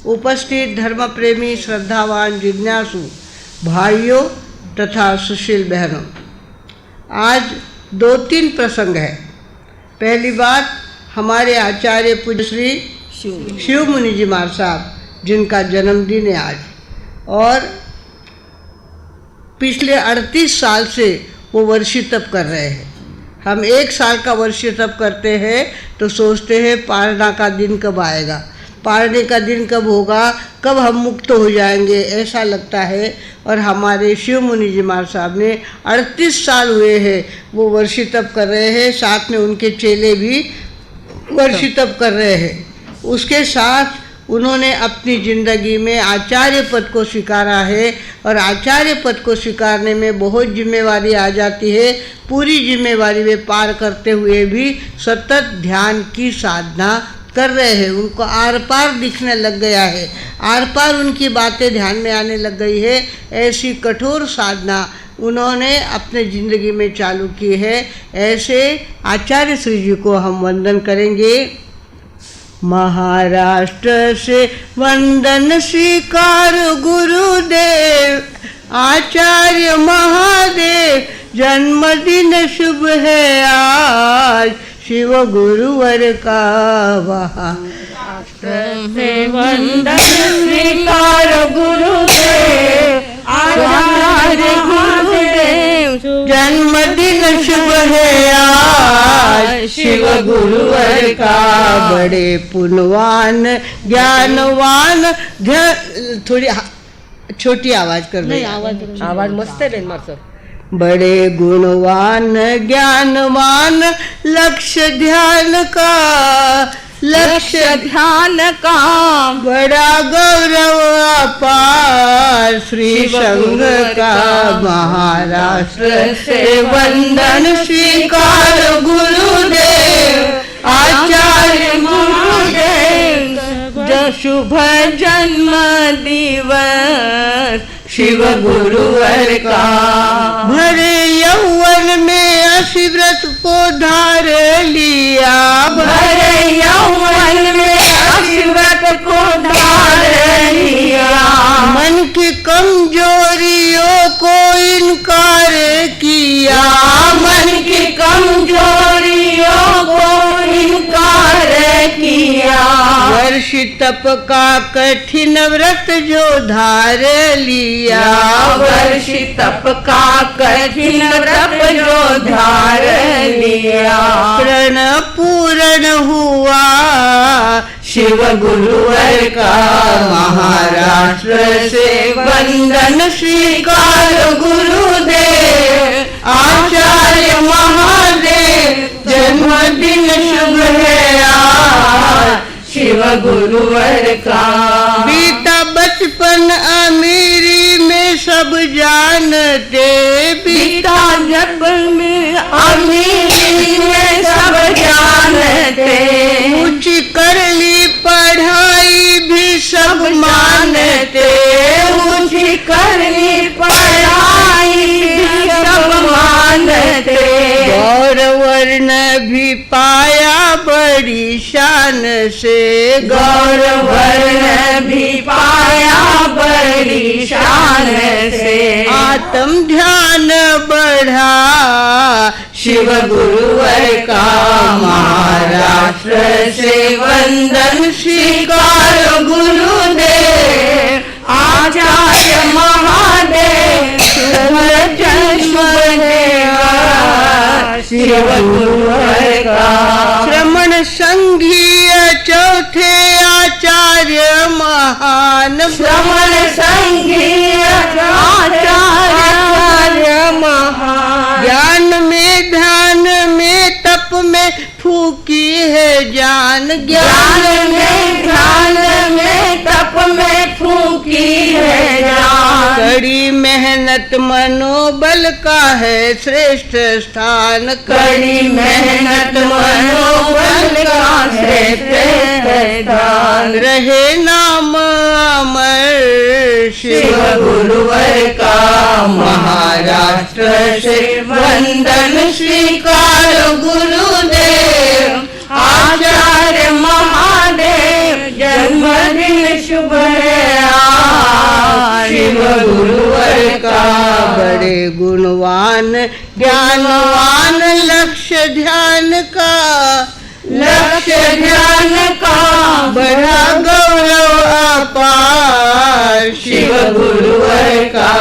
उपस्थित धर्म प्रेमी, श्रद्धावान, जिज्ञासु भाइयों तथा सुशील बहनों, आज 2-3 प्रसंग है। पहली बात, हमारे आचार्य पूज्य श्री शिव मुनि जी महाराज साहब, जिनका जन्मदिन है आज, और पिछले 38 साल से वो वर्षी तप कर रहे हैं। हम 1 साल का वर्षी तप करते हैं तो सोचते हैं पारना का दिन कब आएगा, पारने का दिन कब होगा, कब हम मुक्त हो जाएंगे, ऐसा लगता है। और हमारे शिव मुनि जी महाराज साहब ने 38 साल हुए हैं वो वर्षी तप कर रहे हैं, साथ में उनके चेले भी वर्षी तप कर रहे हैं। उसके साथ उन्होंने अपनी ज़िंदगी में आचार्य पद को स्वीकारा है, और आचार्य पद को स्वीकारने में बहुत जिम्मेवारी आ जाती है। पूरी जिम्मेवारी वे पार करते हुए भी सतत ध्यान की साधना कर रहे हैं। उनको आर पार दिखने लग गया है, आर पार उनकी बातें ध्यान में आने लग गई है। ऐसी कठोर साधना उन्होंने अपने ज़िंदगी में चालू की है। ऐसे आचार्य श्री जी को हम वंदन करेंगे। महाराष्ट्र से वंदन स्वीकार गुरुदेव, आचार्य महादेव, जन्मदिन शुभ है आज, शिव गुरुवर का महाराष्ट्र से वंदन स्वीकार गुरुदेव, आचार्य गुरुदेव, जन्मदिन शुभ है आज, शिव गुरुवर का। बड़े पुण्यवान ज्ञानवान, थोड़ी छोटी आवाज कर रही, आवाज मस्त है मार। बड़े गुणवान ज्ञानवान, लक्ष्य ध्यान का, लक्ष्य ध्यान का, बड़ा गौरव अपार, श्री संघ का। महाराष्ट्र से वंदन स्वीकार गुरुदेव, आचार्य गुरुदेव, जो शुभ जन्म दिवस, शिव गुरुवर का। भरे यौवन में अशिव्रत को धार लिया, भरे यौवन में अशिव्रत को धार लिया, मन की कमजोरियों को इनकार किया, मन की कमजोरियों को इनकार किया। वर्षी तप का कठिन व्रत जो धार लिया, वर्षी तप का कठिन व्रत जो धार लिया, प्रण पूर्ण हुआ शिव गुरुवर का। महाराष्ट्र से वंदन स्वीकार गुरुदेव, आचार्य महादेव, जन्मदिन शुभ है आज, शिव गुरुवर का। बीता बचपन अमीरी में सब जानते, बीता बचपन में अमीरी में सब जानते, ऊंची कर ली पढ़ाई भी सब मानते, ऊंची करनी पढ़ाई भी सब मानते, गौरवर्ण भी पाया बड़ी शान से, गौरवर्ण भी पाया बड़ी शान से। आत्म ध्यान बढ़ा शिव गुरुवर का। महाराष्ट्र से वंदन स्वीकार गुरुदेव, आचार्य महादेव, जन्म देवा, शिव गुरुवर का। श्रमण संघीय चौथे आचार्य महान, श्रमण संघीय आचार्य महान, ज्ञान में ध्यान में तप में फूकी है जान, ज्ञान में ध्यान में तप में फूकी है जान, कड़ी मेहनत मनोबल का है श्रेष्ठ स्थान, कड़ी मेहनत मनोबल का श्रेष्ठ स्थान, रहे नाम अमर शिव गुरुवर का। महाराष्ट्र से वंदन स्वीकार गुरुदेव, आचार्य महादेव, जन्मदिन शुभ है आज शिव गुरुवर का। बड़े गुणवान ज्ञानवान लक्ष्य ध्यान का, लक्ष्य ध्यान का बड़ा गौरव अपार शिव गुरुवर का।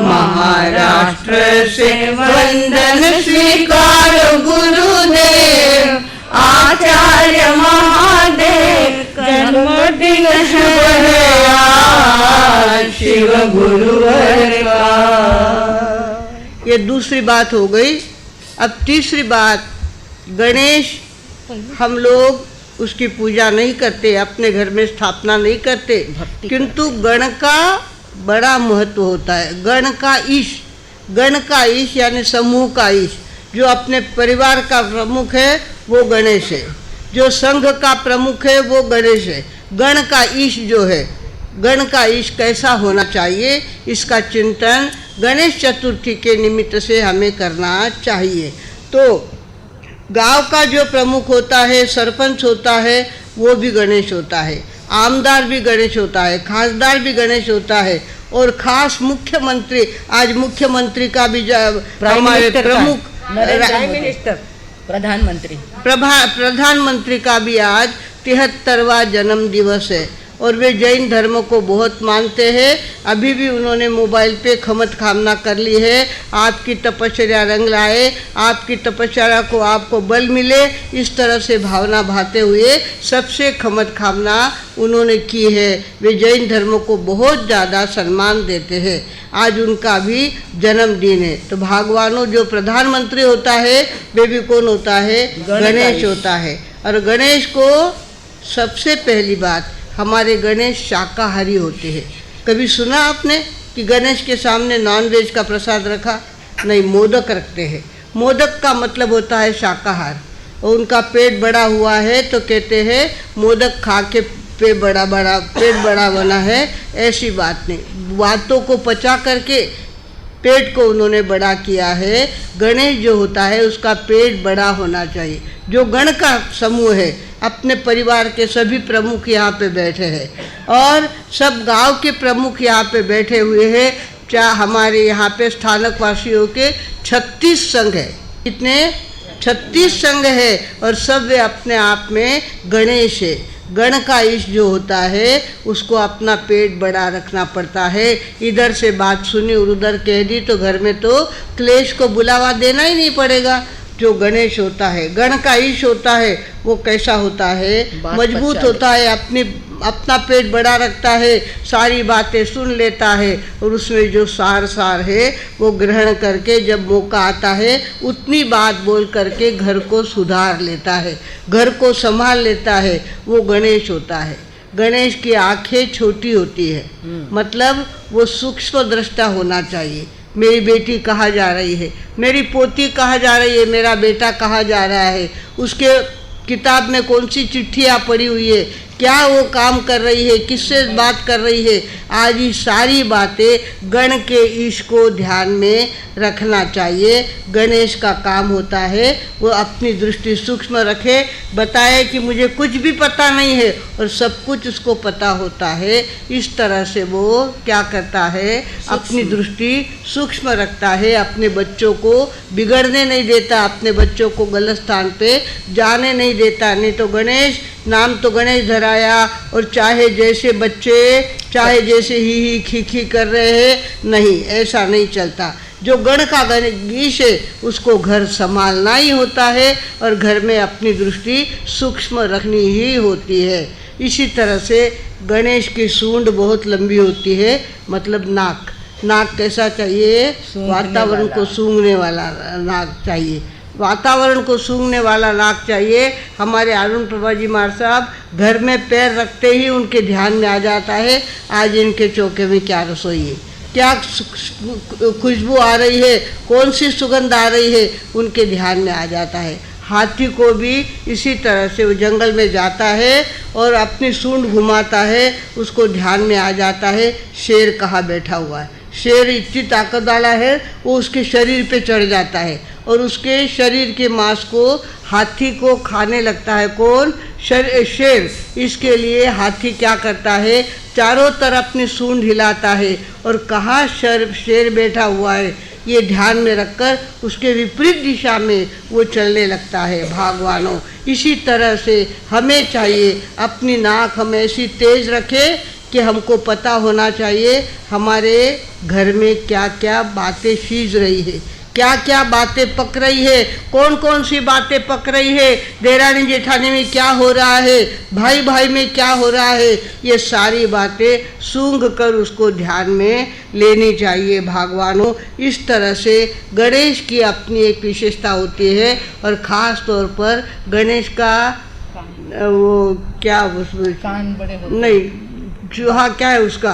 महाराष्ट्र से वंदन स्वीकार गुरुदेव, आचार्य महादेव जन्मदिन शुभ है आज शिव गुरुवर का। ये दूसरी बात हो गई। अब तीसरी बात, गणेश हम लोग उसकी पूजा नहीं करते, अपने घर में स्थापना नहीं करते, किंतु गण का बड़ा महत्व होता है। गण का ईश यानी समूह का ईश, जो अपने परिवार का प्रमुख है वो गणेश है, जो संघ का प्रमुख है वो गणेश है। गण का ईश जो है, गण का ईश कैसा होना चाहिए, इसका चिंतन गणेश चतुर्थी के निमित्त से हमें करना चाहिए। तो गांव का जो प्रमुख होता है, सरपंच होता है, वो भी गणेश होता है, आमदार भी गणेश होता है, खासदार भी गणेश होता है, और खास मुख्यमंत्री, आज मुख्यमंत्री का भी हमारे प्रमुख प्रधानमंत्री का भी आज 73वां जन्म दिवस है, और वे जैन धर्म को बहुत मानते हैं। अभी भी उन्होंने मोबाइल पे खमत कामना कर ली है, आपकी तपस्या रंग लाए, आपकी तपस्या को आपको बल मिले, इस तरह से भावना भाते हुए सबसे खमत कामना उन्होंने की है। वे जैन धर्म को बहुत ज़्यादा सम्मान देते हैं। आज उनका भी जन्मदिन है। तो भगवानों जो प्रधानमंत्री होता है वे भी कौन होता है, गणेश होता है। और गणेश को सबसे पहली बात, हमारे गणेश शाकाहारी होते हैं। कभी सुना आपने कि गणेश के सामने नॉनवेज का प्रसाद रखा? नहीं, मोदक रखते हैं। मोदक का मतलब होता है शाकाहार, और उनका पेट बड़ा हुआ है तो कहते हैं मोदक खा के पेट बड़ा बना है। ऐसी बात नहीं, बातों को पचा करके पेट को उन्होंने बड़ा किया है। गणेश जो होता है उसका पेट बड़ा होना चाहिए। जो गण का समूह है, अपने परिवार के सभी प्रमुख यहाँ पे बैठे हैं, और सब गांव के प्रमुख यहाँ पे बैठे हुए हैं। हमारे यहाँ पे स्थानक वासियों के 36 संघ है। कितने? 36 संघ है, और सब वे अपने आप में गणेश है। गण का ईश जो होता है उसको अपना पेट बड़ा रखना पड़ता है। इधर से बात सुनी और उधर कह दी तो घर में तो क्लेश को बुलावा देना ही नहीं पड़ेगा। जो गणेश होता है, गण का ईश होता है, वो कैसा होता है, मजबूत होता है, अपना पेट बड़ा रखता है, सारी बातें सुन लेता है, और उसमें जो सार है वो ग्रहण करके जब मौका आता है उतनी बात बोल करके घर को सुधार लेता है, घर को संभाल लेता है। वो गणेश होता है। गणेश की आंखें छोटी होती है, मतलब वो सूक्ष्म दृष्टा होना चाहिए। मेरी बेटी कहाँ जा रही है, मेरी पोती कहाँ जा रही है, मेरा बेटा कहाँ जा रहा है, उसके किताब में कौन सी चिट्ठियाँ पड़ी हुई है, क्या वो काम कर रही है, किससे बात कर रही है। आज ये सारी बातें गण के ईश को ध्यान में रखना चाहिए। गणेश का काम होता है वो अपनी दृष्टि सूक्ष्म रखे, बताए कि मुझे कुछ भी पता नहीं है और सब कुछ उसको पता होता है। इस तरह से वो क्या करता है, अपनी दृष्टि सूक्ष्म रखता है, अपने बच्चों को बिगड़ने नहीं देता, अपने बच्चों को गलत स्थान पे जाने नहीं देता। नहीं तो गणेश नाम तो गणेश धराया, और चाहे जैसे बच्चे चाहे जैसे ही खी कर रहे हैं, नहीं, ऐसा नहीं चलता। जो गण का गणेश है उसको घर संभालना ही होता है, और घर में अपनी दृष्टि सूक्ष्म रखनी ही होती है। इसी तरह से गणेश की सूंड बहुत लंबी होती है, मतलब नाक कैसा चाहिए, वातावरण को सूंघने वाला नाक चाहिए, वातावरण को सूंघने वाला नाक चाहिए। हमारे अरुण प्रभा जी मार साहब घर में पैर रखते ही उनके ध्यान में आ जाता है आज इनके चौके में क्या रसोई है, क्या खुशबू आ रही है, कौन सी सुगंध आ रही है, उनके ध्यान में आ जाता है। हाथी को भी इसी तरह से वो जंगल में जाता है और अपनी सूंड घुमाता है, उसको ध्यान में आ जाता है शेर कहाँ बैठा हुआ है। शेर इतनी ताकत वाला है वो उसके शरीर पे चढ़ जाता है और उसके शरीर के मांस को हाथी को खाने लगता है। कौन? शेर। इसके लिए हाथी क्या करता है? चारों तरफ अपनी सूंड हिलाता है और कहाँ शेर बैठा हुआ है ये ध्यान में रखकर उसके विपरीत दिशा में वो चलने लगता है। भगवानों, इसी तरह से हमें चाहिए अपनी नाक हम ऐसी तेज रखें कि हमको पता होना चाहिए हमारे घर में क्या क्या बातें सीज रही है, क्या क्या बातें पक रही है, कौन कौन सी बातें पक रही है, देरानी जेठानी में क्या हो रहा है, भाई भाई में क्या हो रहा है, ये सारी बातें सूंघ कर उसको ध्यान में लेनी चाहिए। भगवानों, इस तरह से गणेश की अपनी एक विशेषता होती है और ख़ास तौर पर गणेश का वो क्या कान बड़े होते नहीं, चूहा क्या है उसका?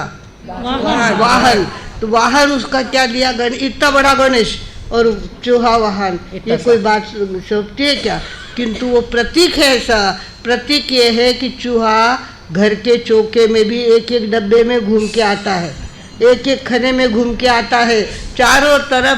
वाहन। तो वाहन उसका क्या दिया? इतना बड़ा गणेश और चूहा वाहन, ये कोई बात सोचती है क्या? किंतु वो प्रतीक है। ऐसा प्रतीक ये है कि चूहा घर के चौके में भी एक एक डब्बे में घूम के आता है, एक एक खाने में घूम के आता है। चारों तरफ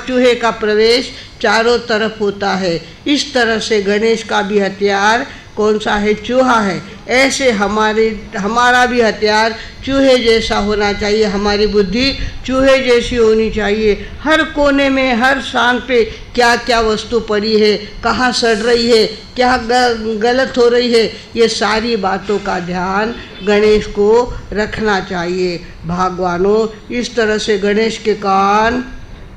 चूहे का प्रवेश चारों तरफ होता है। इस तरह से गणेश का भी हथियार कौन सा है? चूहा है। ऐसे हमारा भी हथियार चूहे जैसा होना चाहिए, हमारी बुद्धि चूहे जैसी होनी चाहिए। हर कोने में, हर स्थान पे क्या क्या वस्तु पड़ी है, कहाँ सड़ रही है, क्या गलत हो रही है, ये सारी बातों का ध्यान गणेश को रखना चाहिए। भगवानों, इस तरह से गणेश के कान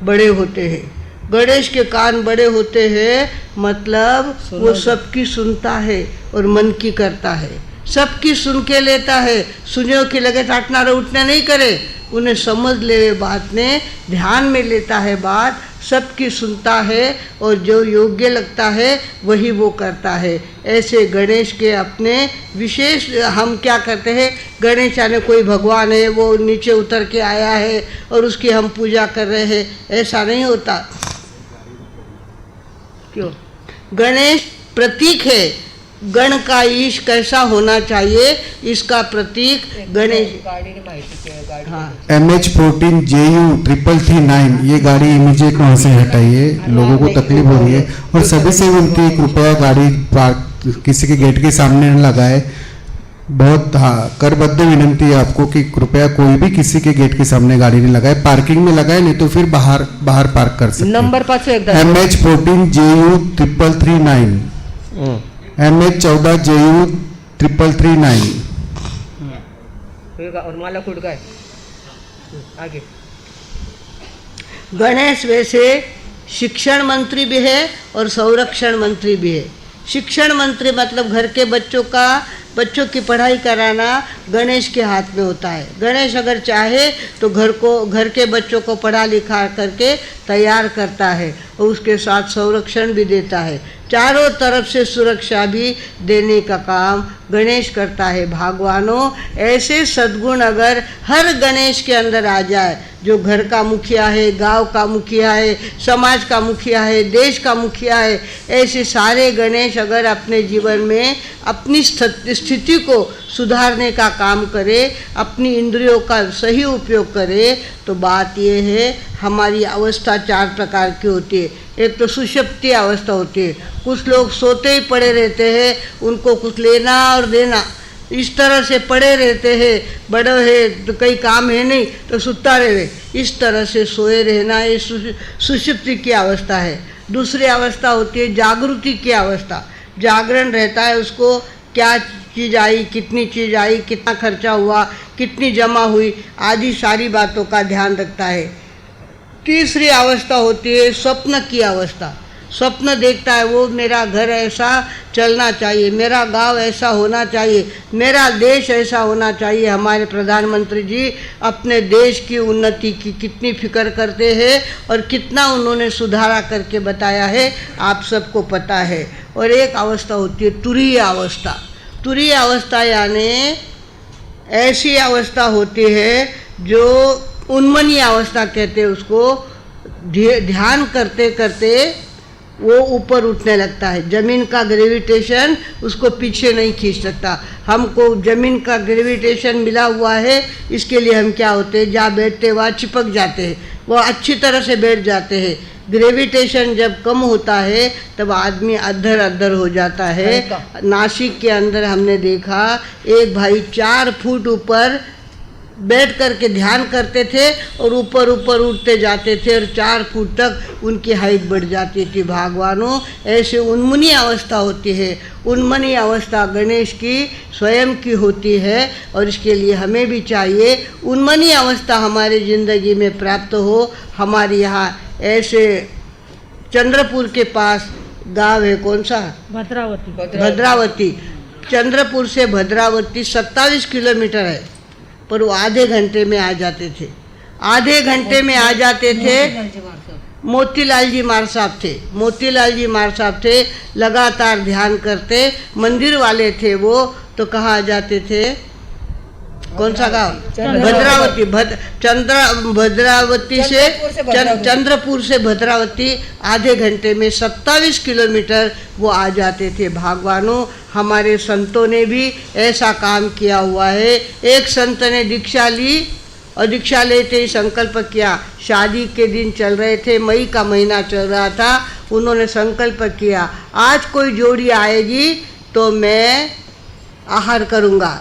बड़े होते हैं। गणेश के कान बड़े होते हैं मतलब वो सबकी सुनता है और मन की करता है, सबकी सुन के लेता है। सुनियो कि लगे टाटना उठने नहीं करे, उन्हें समझ ले बात ने, ध्यान में लेता है बात, सबकी सुनता है और जो योग्य लगता है वही वो करता है। ऐसे गणेश के अपने विशेष, हम क्या करते हैं, गणेश यानी कोई भगवान है वो नीचे उतर के आया है और उसकी हम पूजा कर रहे हैं, ऐसा नहीं होता। क्यों? गणेश प्रतीक है। गण का ईश कैसा होना चाहिए, इसका प्रतीक गणेश। हाँ, MH14JU339 ये गाड़ी इमीडिएट वहाँ से हटाइए, लोगों को तकलीफ हो रही है। और सभी से उनकी कृपया गाड़ी पार्क किसी के गेट के सामने न लगाए। बहुत करबद्ध विनंती है आपको कि कृपया कोई भी किसी के गेट के सामने गाड़ी नहीं लगाए, पार्किंग में लगाए, नहीं तो फिर बाहर पार्क कर सकते हैं। नंबर 5 एकदम MH14JU339 MH14JU339 और माला फूट गए आगे। गणेश वैसे शिक्षण मंत्री भी है और संरक्षण मंत्री भी है। शिक्षण मंत्री मतलब घर के बच्चों की पढ़ाई कराना गणेश के हाथ में होता है। गणेश अगर चाहे तो घर के बच्चों को पढ़ा लिखा करके तैयार करता है और उसके साथ संरक्षण भी देता है। चारों तरफ से सुरक्षा भी देने का काम गणेश करता है। भगवानों, ऐसे सद्गुण अगर हर गणेश के अंदर आ जाए, जो घर का मुखिया है, गांव का मुखिया है, समाज का मुखिया है, देश का मुखिया है, ऐसे सारे गणेश अगर अपने जीवन में अपनी स्थिति को सुधारने का काम करे, अपनी इंद्रियों का सही उपयोग करे, तो बात यह है हमारी अवस्था 4 प्रकार की होती है। एक तो सुषुप्ति अवस्था होती है, कुछ लोग सोते ही पड़े रहते हैं, उनको कुछ लेना और देना, इस तरह से पड़े रहते हैं, बड़े है तो कई काम है नहीं तो सुता रहे, इस तरह से सोए रहना, ये सुषुप्ति की अवस्था है। दूसरी अवस्था होती है जागृति की अवस्था। जागरण रहता है, उसको क्या चीज़ आई, कितनी चीज़ आई, कितना खर्चा हुआ, कितनी जमा हुई, आदि सारी बातों का ध्यान रखता है। तीसरी अवस्था होती है स्वप्न की अवस्था। स्वप्न देखता है वो, मेरा घर ऐसा चलना चाहिए, मेरा गांव ऐसा होना चाहिए, मेरा देश ऐसा होना चाहिए। हमारे प्रधानमंत्री जी अपने देश की उन्नति की कितनी फिक्र करते हैं और कितना उन्होंने सुधारा करके बताया है, आप सबको पता है। और एक अवस्था होती है तुरीय अवस्था। तुरीय अवस्था यानी ऐसी अवस्था होती है जो उन्मनी अवस्था कहते हैं उसको। ध्यान करते करते वो ऊपर उठने लगता है, जमीन का ग्रेविटेशन उसको पीछे नहीं खींच सकता। हमको जमीन का ग्रेविटेशन मिला हुआ है, इसके लिए हम क्या होते हैं, जहाँ बैठते वहाँ चिपक जाते हैं, वो अच्छी तरह से बैठ जाते हैं। ग्रेविटेशन जब कम होता है तब आदमी अधर अधर हो जाता है। नासिक के अंदर हमने देखा एक भाई 4 फुट ऊपर बैठ करके ध्यान करते थे और ऊपर ऊपर उठते जाते थे और 4 फुट तक उनकी हाइट बढ़ जाती थी। भगवानों, ऐसे उन्मनी अवस्था होती है। उन्मनी अवस्था गणेश की स्वयं की होती है और इसके लिए हमें भी चाहिए उन्मनी अवस्था हमारी ज़िंदगी में प्राप्त हो। हमारे यहाँ ऐसे चंद्रपुर के पास गांव है, कौन सा? भद्रावती। चंद्रपुर से भद्रावती 27 किलोमीटर है, पर वो आधे घंटे में आ जाते थे। आधे घंटे में आ जाते थे। मोतीलाल जी मार साहब थे। मोतीलाल जी मार साहब थे, लगातार ध्यान करते, मंदिर वाले थे वो। तो कहाँ आ जाते थे? कौन सा गांव? भद्रावती। भद्रावती से चंद्रपुर से भद्रावती आधे घंटे में 27 किलोमीटर वो आ जाते थे। भगवानों, हमारे संतों ने भी ऐसा काम किया हुआ है। एक संत ने दीक्षा ली और दीक्षा लेते ही संकल्प किया। शादी के दिन चल रहे थे, मई का महीना चल रहा था। उन्होंने संकल्प किया आज कोई जोड़ी आएगी तो मैं आहार करूँगा।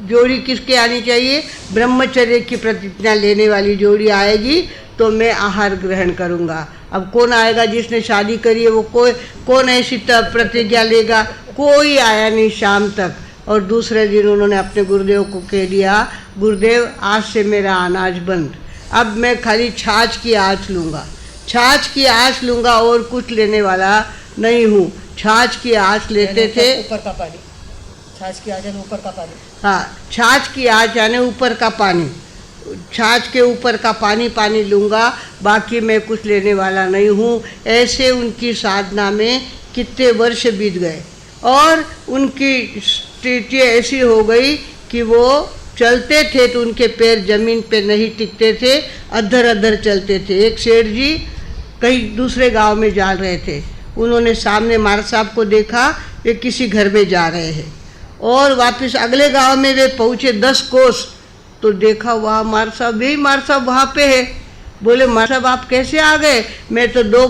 जोड़ी किसके आनी चाहिए? ब्रह्मचर्य की प्रतिज्ञा लेने वाली जोड़ी आएगी तो मैं आहार ग्रहण करूँगा। अब कौन आएगा? जिसने शादी करी है वो कौन ऐसी प्रतिज्ञा लेगा? कोई आया नहीं शाम तक। और दूसरे दिन उन्होंने अपने गुरुदेव को कह दिया, गुरुदेव आज से मेरा अनाज बंद, अब मैं खाली छाछ की आँच लूँगा, छाछ की आँच लूँगा और कुछ लेने वाला नहीं हूँ। छाछ की आँच लेते थे। ऊपर का पानी, छाछ की आँच यानी ऊपर का पानी। हाँ, छाछ की आँच यानी ऊपर का पानी। छाछ के ऊपर का पानी लूँगा, बाकी मैं कुछ लेने वाला नहीं हूँ। ऐसे उनकी साधना में कितने वर्ष बीत गए और उनकी स्थिति ऐसी हो गई कि वो चलते थे तो उनके पैर जमीन पे नहीं टिकते थे, अधर अधर चलते थे। एक सेठ जी कहीं दूसरे गांव में जा रहे थे। उन्होंने सामने मार साहब को देखा, वे किसी घर में जा रहे हैं और वापस अगले गांव में वे पहुँचे 10 कोस तो देखा वहाँ मार साहब वहाँ पे है। बोले मार साहब आप कैसे आ गए? मैं तो 2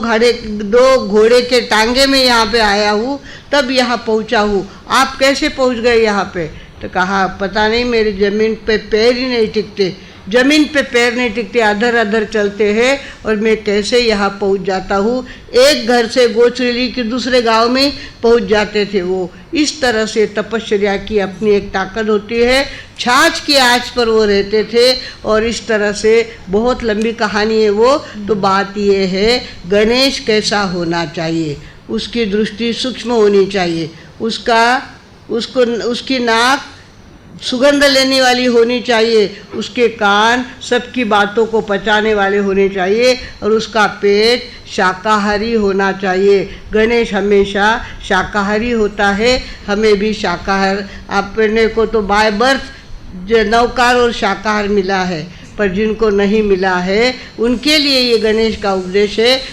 घोड़े के टांगे में यहाँ पे आया हूँ, तब यहाँ पहुँचा हूँ। आप कैसे पहुँच गए यहाँ पे? तो कहा पता नहीं, मेरे ज़मीन पे पैर ही नहीं टिकते, ज़मीन पे पैर नहीं टिकते, अधर अधर चलते हैं और मैं कैसे यहाँ पहुँच जाता हूँ। एक घर से गोचरेली के दूसरे गांव में पहुँच जाते थे वो। इस तरह से तपस्या की अपनी एक ताकत होती है। छाछ की आँच पर वो रहते थे और इस तरह से बहुत लंबी कहानी है वो। तो बात ये है, गणेश कैसा होना चाहिए? उसकी दृष्टि सूक्ष्म होनी चाहिए, उसकी नाक सुगंध लेने वाली होनी चाहिए, उसके कान सबकी बातों को पचाने वाले होने चाहिए और उसका पेट शाकाहारी होना चाहिए। गणेश हमेशा शाकाहारी होता है। हमें भी शाकाहार, अपने को तो बाय बर्थ नवकार और शाकाहार मिला है, पर जिनको नहीं मिला है उनके लिए ये गणेश का उपदेश है।